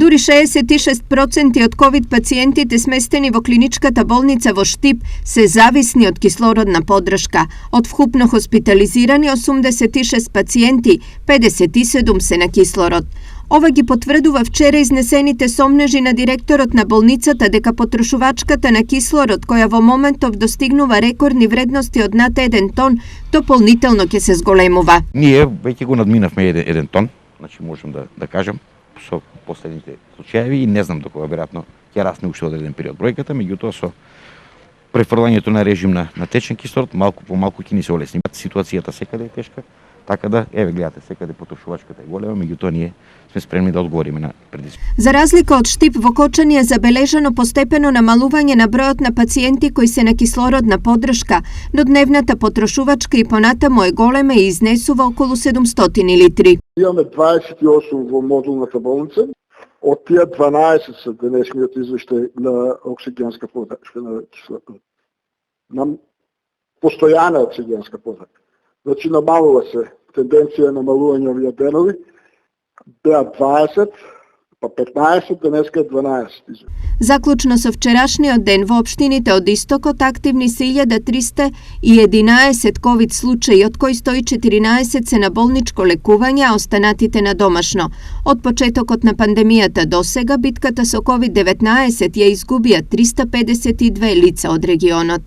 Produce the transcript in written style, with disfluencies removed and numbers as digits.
Дури 66% од ковид пациентите сместени во клиничката болница во Штип се зависни од кислородна поддршка. Од вкупно хоспитализирани 86 пациенти, 57 се на кислород. Ова ги потврдува вчера изнесените сомнежи на директорот на болницата дека потрошувачката на кислород, која во моментов достигнува рекордни вредности од над 1 тон, дополнително ќе се зголемува. Ние веќе го надминавме 1 тон, значи можем да кажем со последните случаи и не знам докога веројатно ќе расне уште одреден период бројката, меѓутоа со префрлањето на режим на течен кислород малку по малку ќе ни се олесни. Ситуацијата секаде е тешка, така да еве гледате секаде потрошувачката е голема, меѓутоа ние сме спремни да одговориме на предизвикањата. За разлика од Штип, во Кочани е забележано постепено намалување на бројот на пациенти кои се на кислородна поддршка, но дневната потрошувачка и понатамо е голема и изнесува околу 700 литри. Имаме 28 во модулната болница. Од тие 12 се денешниот извештај на оксигенска поддршка на кислород. На постојана оксигенска поддршка. Значи намалува се, тенденција на намалување овие денови, беа 20, па 15, денеска 12. Заклучно со вчерашниот ден во општините од Истокот активни се 1311 ковид случаи, од кои 114 се на болничко лекување, а останатите на домашно. Од почетокот на пандемијата до сега битката со COVID-19 ја изгубија 352 лица од регионот.